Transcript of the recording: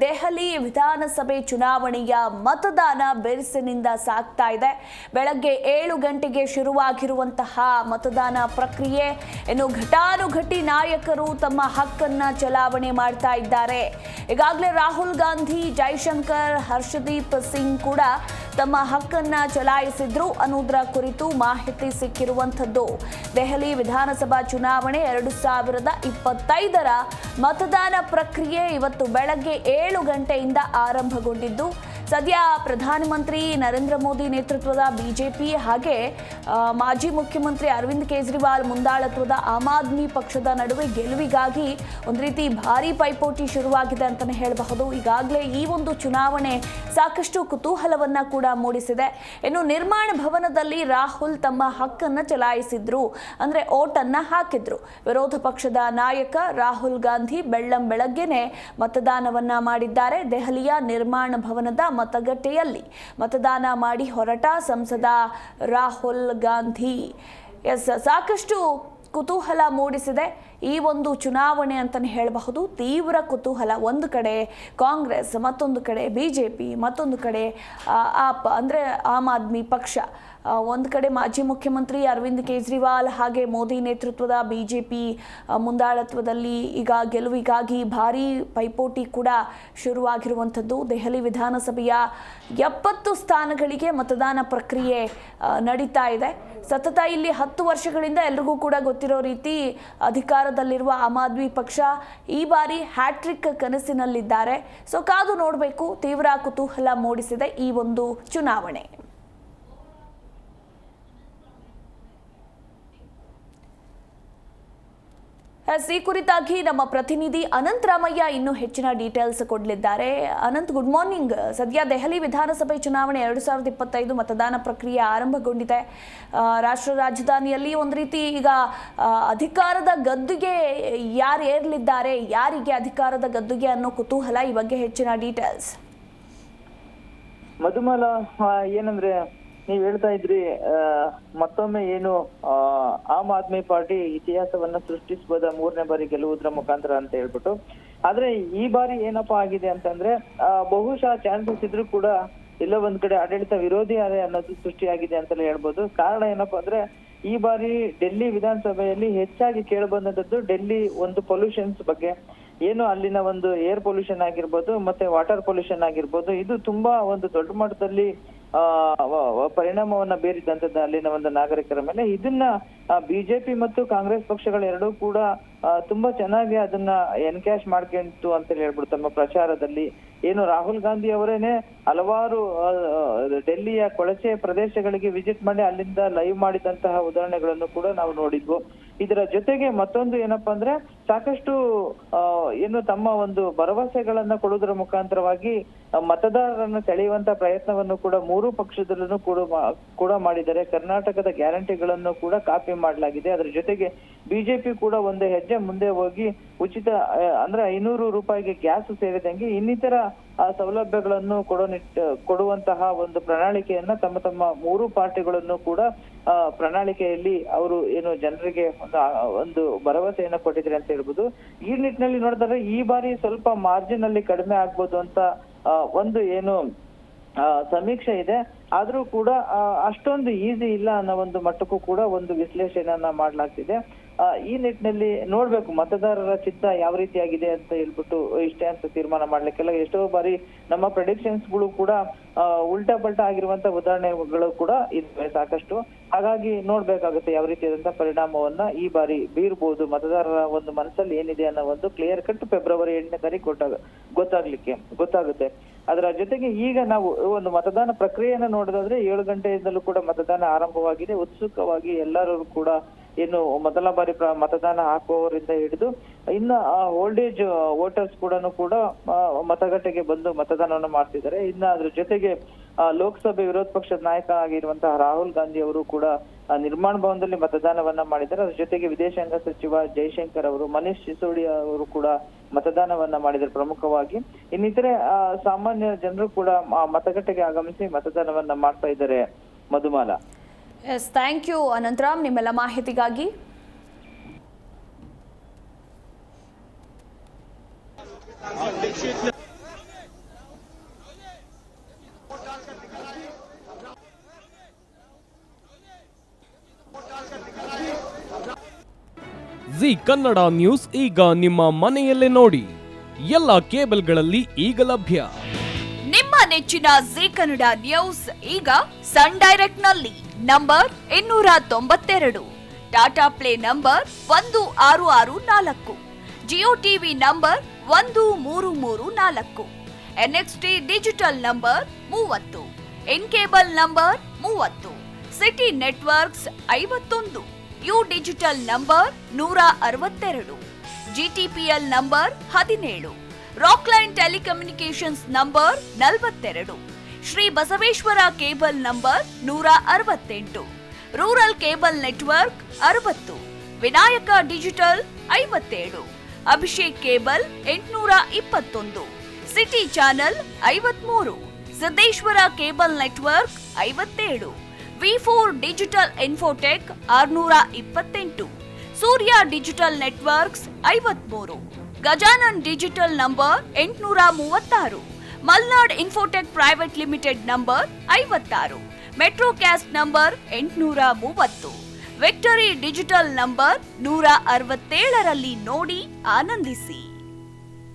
ದೆಹಲಿ ವಿಧಾನಸಭೆ ಚುನಾವಣೆಯ ಮತದಾನ ಬಿರುಸಿನಿಂದ ಸಾಗ್ತಾ ಇದೆ. ಬೆಳಗ್ಗೆ 7 ಗಂಟೆಗೆ ಶುರುವಾಗಿರುವಂತಹ ಮತದಾನ ಪ್ರಕ್ರಿಯೆ ಇನ್ನು ಘಟಾನುಘಟಿ ನಾಯಕರು ತಮ್ಮ ಹಕ್ಕನ್ನ ಚಲಾವಣೆ ಮಾಡ್ತಾ ಇದ್ದಾರೆ. ಈಗಾಗಲೇ ರಾಹುಲ್ ಗಾಂಧಿ, ಜೈಶಂಕರ್, ಹರ್ಷದೀಪ್ ಸಿಂಗ್ ಕೂಡ ತಮ್ಮ ಹಕ್ಕನ್ನ ಚಲಾಯಿಸಿದ್ರು ಅನ್ನೋದರ ಕುರಿತು ಮಾಹಿತಿ ಸಿಕ್ಕಿರುವಂಥದ್ದು. ದೆಹಲಿ ವಿಧಾನಸಭಾ ಚುನಾವಣೆ 2025ರ ಮತದಾನ ಪ್ರಕ್ರಿಯೆ ಇವತ್ತು ಬೆಳಗ್ಗೆ 7 ಗಂಟೆಯಿಂದ ಆರಂಭಗೊಂಡಿದ್ದು, ಸದ್ಯ ಪ್ರಧಾನಮಂತ್ರಿ ನರೇಂದ್ರ ಮೋದಿ ನೇತೃತ್ವದ ಬಿಜೆಪಿ ಹಾಗೆ ಮಾಜಿ ಮುಖ್ಯಮಂತ್ರಿ ಅರವಿಂದ್ ಕೇಜ್ರಿವಾಲ್ ಮುಂದಾಳತ್ವದ ಆಮ್ ಆದ್ಮಿ ಪಕ್ಷದ ನಡುವೆ ಗೆಲುವಿಗಾಗಿ ಒಂದು ರೀತಿ ಭಾರೀ ಪೈಪೋಟಿ ಶುರುವಾಗಿದೆ ಅಂತಲೇ ಹೇಳಬಹುದು. ಈಗಾಗಲೇ ಈ ಒಂದು ಚುನಾವಣೆ ಸಾಕಷ್ಟು ಕುತೂಹಲವನ್ನ ಕೂಡ ಮೂಡಿಸಿದೆ. ಇನ್ನು ನಿರ್ಮಾಣ ಭವನದಲ್ಲಿ ರಾಹುಲ್ ತಮ್ಮ ಹಕ್ಕನ್ನು ಚಲಾಯಿಸಿದ್ರು, ಅಂದ್ರೆ ಓಟನ್ನ ಹಾಕಿದ್ರು. ವಿರೋಧ ಪಕ್ಷದ ನಾಯಕ ರಾಹುಲ್ ಗಾಂಧಿ ಬೆಳ್ಳಂಬೆಳಗ್ಗೆನೆ ಮತದಾನವನ್ನ ಮಾಡಿದ್ದಾರೆ. ದೆಹಲಿಯ ನಿರ್ಮಾಣ ಭವನದ ಮತಗಟ್ಟೆಯಲ್ಲಿ ಮತದಾನ ಮಾಡಿ ಹೊರಟ ಸಂಸದ ರಾಹುಲ್ ಗಾಂಧಿ. ಸಾಕಷ್ಟು ಕುತೂಹಲ ಮೂಡಿಸಿದೆ ಈ ಒಂದು ಚುನಾವಣೆ ಅಂತಲೇ ಹೇಳಬಹುದು. ತೀವ್ರ ಕುತೂಹಲ. ಒಂದು ಕಡೆ ಕಾಂಗ್ರೆಸ್, ಮತ್ತೊಂದು ಕಡೆ ಬಿಜೆಪಿ, ಮತ್ತೊಂದು ಕಡೆ ಆಪ್ ಅಂದರೆ ಆಮ್ ಆದ್ಮಿ ಪಕ್ಷ, ಒಂದು ಕಡೆ ಮಾಜಿ ಮುಖ್ಯಮಂತ್ರಿ ಅರವಿಂದ್ ಕೇಜ್ರಿವಾಲ್ ಹಾಗೆ ಮೋದಿ ನೇತೃತ್ವದ ಬಿಜೆಪಿ ಮುಂದಾಳತ್ವದಲ್ಲಿ ಈಗ ಗೆಲುವಿಗಾಗಿ ಭಾರೀ ಪೈಪೋಟಿ ಕೂಡ ಶುರುವಾಗಿರುವಂಥದ್ದು. ದೆಹಲಿ ವಿಧಾನಸಭೆಯ 70 ಸ್ಥಾನಗಳಿಗೆ ಮತದಾನ ಪ್ರಕ್ರಿಯೆ ನಡೀತಾ ಇದೆ. ಸತತ ಇಲ್ಲಿ 10 ವರ್ಷಗಳಿಂದ ಎಲ್ರಿಗೂ ಕೂಡ ಗೊತ್ತಿರೋ ರೀತಿ ಅಧಿಕಾರದಲ್ಲಿರುವ ಆಮ್ ಆದ್ಮಿ ಪಕ್ಷ ಈ ಬಾರಿ ಹ್ಯಾಟ್ರಿಕ್ ಕನಸಿನಲ್ಲಿದ್ದಾರೆ. ಸೊ ಕಾದು ನೋಡಬೇಕು. ತೀವ್ರ ಕುತೂಹಲ ಮೂಡಿಸಿದೆ ಈ ಒಂದು ಚುನಾವಣೆ. ಈ ಕುರಿತಾಗಿ ನಮ್ಮ ಪ್ರತಿನಿಧಿ ಅನಂತ್ ರಾಮಯ್ಯ ಇನ್ನೂ ಹೆಚ್ಚಿನ ಡೀಟೇಲ್ಸ್ ಕೊಡಲಿದ್ದಾರೆ. Anant, good morning. ಸದ್ಯ ದೆಹಲಿ ವಿಧಾನಸಭೆ ಚುನಾವಣೆ 2025 ಮತದಾನ ಪ್ರಕ್ರಿಯೆ ಆರಂಭಗೊಂಡಿದೆ. ರಾಷ್ಟ್ರ ರಾಜಧಾನಿಯಲ್ಲಿ ಒಂದು ರೀತಿ ಈಗ ಅಧಿಕಾರದ ಗದ್ದುಗೆ ಯಾರು ಏರ್ಲಿದ್ದಾರೆ, ಯಾರಿಗೆ ಅಧಿಕಾರದ ಗದ್ದುಗೆ ಅನ್ನೋ ಕುತೂಹಲ. ಈ ಬಗ್ಗೆ ಹೆಚ್ಚಿನ ಡೀಟೇಲ್ಸ್. ಮಧುಮಾಲ, ಏನಂದ್ರೆ ನೀವ್ ಹೇಳ್ತಾ ಇದ್ರಿ, ಮತ್ತೊಮ್ಮೆ ಏನು ಆಮ್ ಆದ್ಮಿ ಪಾರ್ಟಿ ಇತಿಹಾಸವನ್ನ ಸೃಷ್ಟಿಸಬಹುದ 3ನೇ ಬಾರಿ ಗೆಲ್ಲುವುದರ ಮುಖಾಂತರ ಅಂತ ಹೇಳ್ಬಿಟ್ಟು. ಆದ್ರೆ ಈ ಬಾರಿ ಏನಪ್ಪಾ ಆಗಿದೆ ಅಂತಂದ್ರೆ, ಬಹುಶಃ ಚಾನ್ಸಸ್ ಇದ್ರೂ ಕೂಡ ಎಲ್ಲ ಒಂದ್ ಕಡೆ ಆಡಳಿತ ವಿರೋಧಿ ಅಲೆ ಅನ್ನೋದು ಸೃಷ್ಟಿಯಾಗಿದೆ ಅಂತಲೇ ಹೇಳ್ಬೋದು. ಕಾರಣ ಏನಪ್ಪಾ ಅಂದ್ರೆ, ಈ ಬಾರಿ ಡೆಲ್ಲಿ ವಿಧಾನಸಭೆಯಲ್ಲಿ ಹೆಚ್ಚಾಗಿ ಕೇಳಿಬಂದದ್ದು ಡೆಲ್ಲಿ ಒಂದು ಪೊಲ್ಯೂಷನ್ಸ್ ಬಗ್ಗೆ. ಏನು ಅಲ್ಲಿನ ಒಂದು ಏರ್ ಪೊಲ್ಯೂಷನ್ ಆಗಿರ್ಬೋದು, ಮತ್ತೆ ವಾಟರ್ ಪೊಲ್ಯೂಷನ್ ಆಗಿರ್ಬೋದು, ಇದು ತುಂಬಾ ಒಂದು ದೊಡ್ಡ ಮಟ್ಟದಲ್ಲಿ ಪರಿಣಾಮವನ್ನ ಬೀರಿದಂತದ್ದು ಅಲ್ಲಿನ ಒಂದು ನಾಗರಿಕರ ಮೇಲೆ. ಇದನ್ನ ಬಿಜೆಪಿ ಮತ್ತು ಕಾಂಗ್ರೆಸ್ ಪಕ್ಷಗಳೆರಡೂ ಕೂಡ ತುಂಬಾ ಚೆನ್ನಾಗಿ ಅದನ್ನ ಎನ್ಕ್ಯಾಶ್ ಮಾಡ್ಕೊಂತು ಅಂತ ಹೇಳ್ಬಿಟ್ಟು ತಮ್ಮ ಪ್ರಚಾರದಲ್ಲಿ. ಏನು ರಾಹುಲ್ ಗಾಂಧಿ ಅವರೇನೆ ಹಲವಾರು ಡೆಲ್ಲಿಯ ಕೊಳಚೆ ಪ್ರದೇಶಗಳಿಗೆ ವಿಸಿಟ್ ಮಾಡಿ ಅಲ್ಲಿಂದ ಲೈವ್ ಮಾಡಿದಂತಹ ಉದಾಹರಣೆಗಳನ್ನು ಕೂಡ ನಾವು ನೋಡಿದ್ವು. ಇದರ ಜೊತೆಗೆ ಮತ್ತೊಂದು ಏನಪ್ಪಾ ಅಂದ್ರೆ, ಸಾಕಷ್ಟು ಏನು ತಮ್ಮ ಒಂದು ಭರವಸೆಗಳನ್ನ ಕೊಡುವುದರ ಮುಖಾಂತರವಾಗಿ ಮತದಾರರನ್ನು ಸೆಳೆಯುವಂತ ಪ್ರಯತ್ನವನ್ನು ಕೂಡ 3 ಪಕ್ಷದಲ್ಲೂ ಕೂಡ ಮಾಡಿದ್ದಾರೆ. ಕರ್ನಾಟಕದ ಗ್ಯಾರಂಟಿಗಳನ್ನು ಕೂಡ ಕಾಪಿ ಮಾಡಲಾಗಿದೆ. ಅದರ ಜೊತೆಗೆ ಬಿಜೆಪಿ ಕೂಡ ಒಂದು ಹೆಜ್ಜೆ ಮುಂದೆ ಹೋಗಿ ಉಚಿತ ಅಂದ್ರೆ 500 ರೂಪಾಯಿಗೆ ಗ್ಯಾಸ್ ಸೇರಿದಂಗೆ ಇನ್ನಿತರ ಸೌಲಭ್ಯಗಳನ್ನು ಕೊಡುವಂತಹ ಒಂದು ಪ್ರಣಾಳಿಕೆಯನ್ನ ತಮ್ಮ 3 ಪಾರ್ಟಿಗಳನ್ನು ಕೂಡ ಪ್ರಣಾಳಿಕೆಯಲ್ಲಿ ಅವರು ಏನು ಜನರಿಗೆ ಒಂದು ಭರವಸೆಯನ್ನ ಕೊಟ್ಟಿದ್ದಾರೆ ಅಂತ ಹೇಳ್ಬೋದು. ಈ ನಿಟ್ಟಿನಲ್ಲಿ ನೋಡಿದ್ರೆ ಈ ಬಾರಿ ಸ್ವಲ್ಪ ಮಾರ್ಜಿನ್ ಅಲ್ಲಿ ಕಡಿಮೆ ಆಗ್ಬೋದು ಅಂತ ಒಂದು ಏನು ಸಮೀಕ್ಷೆ ಇದೆ. ಆದ್ರೂ ಕೂಡ ಅಷ್ಟೊಂದು ಈಸಿ ಇಲ್ಲ ಅನ್ನೋ ಒಂದು ಮಟ್ಟಕ್ಕೂ ಕೂಡ ಒಂದು ವಿಶ್ಲೇಷಣೆಯನ್ನ ಮಾಡ್ಲಾಗ್ತಿದೆ. ಈ ನಿಟ್ಟಿನಲ್ಲಿ ನೋಡ್ಬೇಕು ಮತದಾರರ ಚಿತ್ತ ಯಾವ ರೀತಿಯಾಗಿದೆ ಅಂತ ಹೇಳ್ಬಿಟ್ಟು ಇಷ್ಟೇ ಅಂತ ತೀರ್ಮಾನ ಮಾಡ್ಲಿಕ್ಕೆಲ್ಲ. ಎಷ್ಟೋ ಬಾರಿ ನಮ್ಮ ಪ್ರೆಡಿಕ್ಷನ್ಸ್ ಗಳು ಕೂಡ ಉಲ್ಟಾ ಪಲ್ಟಾ ಆಗಿರುವಂತ ಉದಾಹರಣೆಗಳು ಕೂಡ ಇದ್ವೆ ಸಾಕಷ್ಟು. ಹಾಗಾಗಿ ನೋಡ್ಬೇಕಾಗುತ್ತೆ ಯಾವ ರೀತಿಯಾದಂತಹ ಪರಿಣಾಮವನ್ನ ಈ ಬಾರಿ ಬೀರ್ಬೋದು, ಮತದಾರರ ಒಂದು ಮನಸ್ಸಲ್ಲಿ ಏನಿದೆ ಅನ್ನೋ ಒಂದು ಕ್ಲಿಯರ್ ಕಟ್ ಫೆಬ್ರವರಿ 8ನೇ ತಾರೀಕು ಗೊತ್ತಾಗುತ್ತೆ. ಅದರ ಜೊತೆಗೆ ಈಗ ನಾವು ಒಂದು ಮತದಾನ ಪ್ರಕ್ರಿಯೆಯನ್ನ ನೋಡೋದಾದ್ರೆ 7 ಗಂಟೆಯಿಂದಲೂ ಕೂಡ ಮತದಾನ ಆರಂಭವಾಗಿದೆ. ಉತ್ಸುಕವಾಗಿ ಎಲ್ಲರೂ ಕೂಡ ಏನು ಮೊದಲ ಬಾರಿ ಮತದಾನ ಹಾಕುವವರಿಂದ ಹಿಡಿದು ಇನ್ನು ಓಲ್ಡ್ ಏಜ್ ವೋಟರ್ಸ್ ಕೂಡ ಮತಗಟ್ಟೆಗೆ ಬಂದು ಮತದಾನವನ್ನು ಮಾಡ್ತಿದ್ದಾರೆ. ಇನ್ನು ಅದ್ರ ಜೊತೆಗೆ ಲೋಕಸಭೆ ವಿರೋಧ ಪಕ್ಷದ ನಾಯಕ ಆಗಿರುವಂತಹ ರಾಹುಲ್ ಗಾಂಧಿ ಅವರು ಕೂಡ ನಿರ್ಮಾಣ ಭವನದಲ್ಲಿ ಮತದಾನವನ್ನ ಮಾಡಿದ್ದಾರೆ. ಅದ್ರ ಜೊತೆಗೆ ವಿದೇಶಾಂಗ ಸಚಿವ ಜೈಶಂಕರ್ ಅವರು, ಮನೀಶ್ ಸಿಸೋಡಿಯಾ ಅವರು ಕೂಡ ಮತದಾನವನ್ನ ಮಾಡಿದ್ದಾರೆ ಪ್ರಮುಖವಾಗಿ. ಇನ್ನಿತರೆ ಸಾಮಾನ್ಯ ಜನರು ಕೂಡ ಮತಗಟ್ಟೆಗೆ ಆಗಮಿಸಿ ಮತದಾನವನ್ನ ಮಾಡ್ತಾ ಇದ್ದಾರೆ. Madhumala. Yes, thank you Anantharam ನಿಮ್ಮೆಲ್ಲ ಮಾಹಿತಿಗಾಗಿ. ಜಿ ಕನ್ನಡ ನ್ಯೂಸ್ ಈಗ ನಿಮ್ಮ ಮನೆಯಲ್ಲೇ ನೋಡಿ. ಎಲ್ಲ ಕೇಬಲ್ಗಳಲ್ಲಿ ಈಗ ಲಭ್ಯ. ನಿಮ್ಮ ನೆಚ್ಚಿನ ಜಿ ಕನ್ನಡ ನ್ಯೂಸ್ ಈಗ ಸನ್ ಡೈರೆಕ್ಟ್ ನಲ್ಲಿ number 292, Tata play number 1664, Jio TV number 1334, NXT digital number 30, in cable number 30, city networks 51, U digital number 162, GTPL number 17, Rockline telecommunications number 42, Shri Basaveshwara cable number 168, rural cable network 60, Vinayaka digital 57, Abhishek cable 821, city channel 53, Siddeshwara cable network 57, V4 digital Infotech 628, Surya digital networks 53, Gajanan digital number 836, Malnad infotech private limited number 56, Metrocast number 830, victory digital number 167ರಲ್ಲಿ ನೋಡಿ ಆನಂದಿಸಿ.